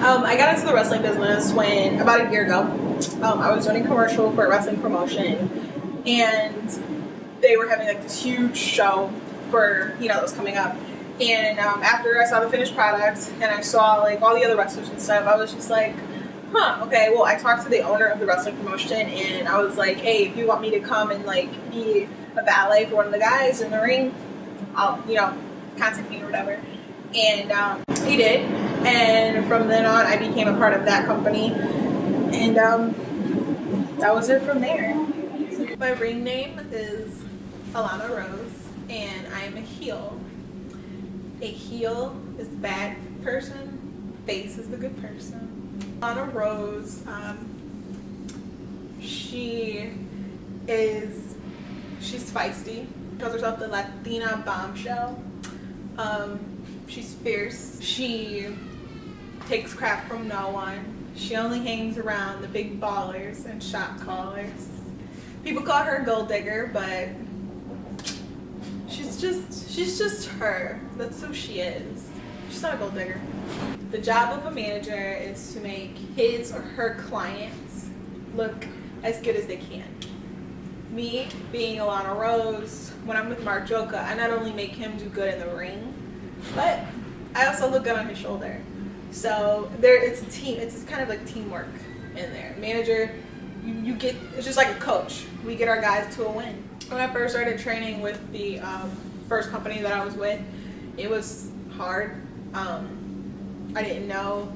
I got into the wrestling business when about a year ago. I was running a commercial for a wrestling promotion, and they were having like this huge show for that was coming up. And after I saw the finished product and I saw like all the other wrestlers and stuff, I was just like, okay. Well, I talked to the owner of the wrestling promotion, and I was like, hey, if you want me to come and like be a valet for one of the guys in the ring, I'll contact me or whatever. And he did, and from then on I became a part of that company, and that was it from there. My ring name is Alana Rose, and I am a heel. A heel is the bad person, face is the good person. Alana Rose, she's feisty. She calls herself the Latina bombshell. She's fierce. She takes crap from no one. She only hangs around the big ballers and shot callers. People call her a gold digger, but she's just her. That's who she is. She's not a gold digger. The job of a manager is to make his or her clients look as good as they can. Me, being Alana Rose, when I'm with Mark Joka, I not only make him do good in the ring, but I also look good on his shoulder. So it's a team. It's kind of like teamwork in there. Manager, you get, it's just like a coach. We get our guys to a win. When I first started training with the first company that I was with, it was hard. I didn't know.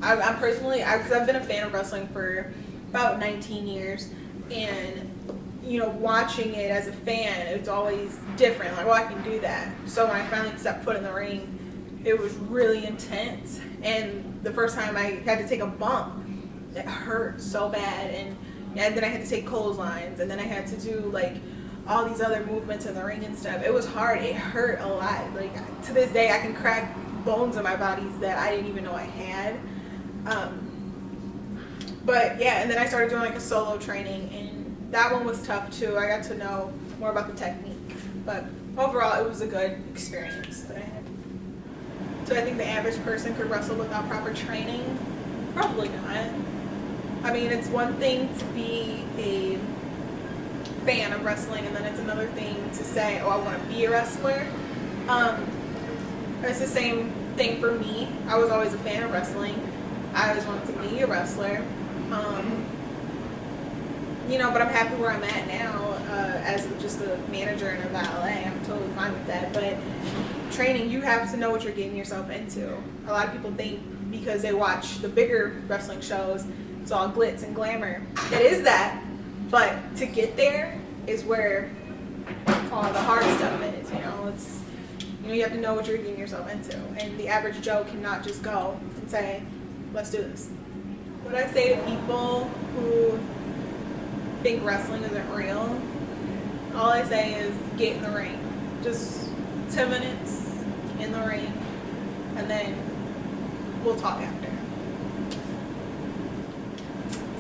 I'm personally, because I've been a fan of wrestling for about 19 years, and watching it as a fan, it's always different. Like, I can do that. So when I finally stepped foot in the ring, it was really intense. And the first time I had to take a bump, it hurt so bad. And then I had to take clotheslines, and then I had to do like all these other movements in the ring and stuff. It was hard. It hurt a lot. Like, to this day, I can crack bones in my bodies that I didn't even know I had. But yeah, and then I started doing like a solo training, and that one was tough too. I got to know more about the technique, but overall it was a good experience that I had. So I think the average person could wrestle without proper training? Probably not. I mean, it's one thing to be a fan of wrestling, and then it's another thing to say, oh, I want to be a wrestler. It's the same thing for me. I was always a fan of wrestling. I always wanted to be a wrestler. But I'm happy where I'm at now as just a manager and a valet. I'm totally fine with that. But training, you have to know what you're getting yourself into. A lot of people think because they watch the bigger wrestling shows, it's all glitz and glamour. It is that, but to get there is where all the hard stuff is. You have to know what you're getting yourself into. And the average Joe cannot just go and say, let's do this. What I say to people who think wrestling isn't real, all I say is get in the ring. Just 10 minutes in the ring, and then we'll talk after.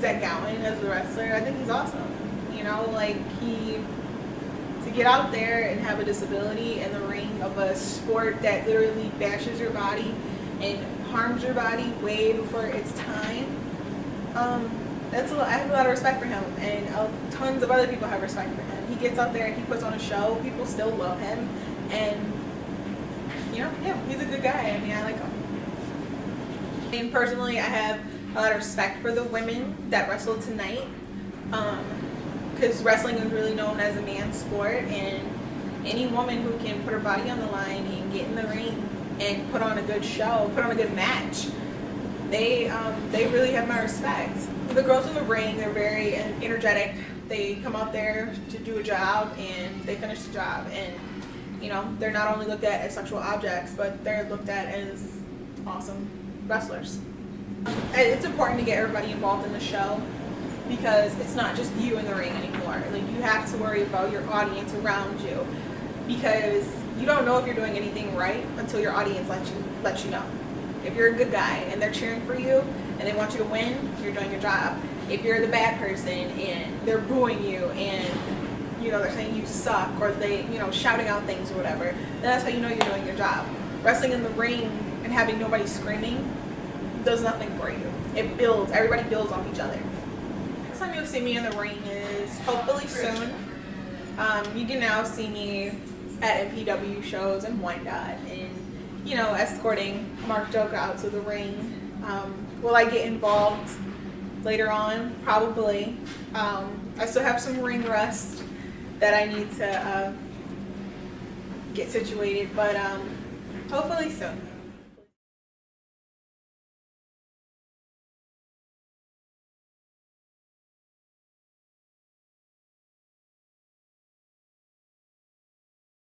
Zach Gowen as a wrestler, I think he's awesome. To get out there and have a disability in the ring of a sport that literally bashes your body and harms your body way before it's time. I have a lot of respect for him, and tons of other people have respect for him. He gets out there and he puts on a show. People still love him, and he's a good guy. I mean, I like him. And personally, I have a lot of respect for the women that wrestled tonight, because wrestling is really known as a man's sport, and any woman who can put her body on the line and get in the ring and put on a good show, put on a good match, they really have my respect. The girls in the ring, they're very energetic. They come out there to do a job, and they finish the job. And they're not only looked at as sexual objects, but they're looked at as awesome wrestlers. And it's important to get everybody involved in the show, because it's not just you in the ring anymore. Like, you have to worry about your audience around you, because you don't know if you're doing anything right until your audience lets you know. If you're a good guy and they're cheering for you and they want you to win, you're doing your job. If you're the bad person and they're booing you and they're saying you suck, or they shouting out things or whatever, then that's how you know you're doing your job. Wrestling in the ring and having nobody screaming, does nothing for you. It builds. Everybody builds off each other. Next time you'll see me in the ring is hopefully soon. You can now see me at MPW shows and whatnot, and escorting Mark Joker out to the ring. Will I get involved later on? Probably. I still have some ring rust that I need to get situated, but hopefully soon.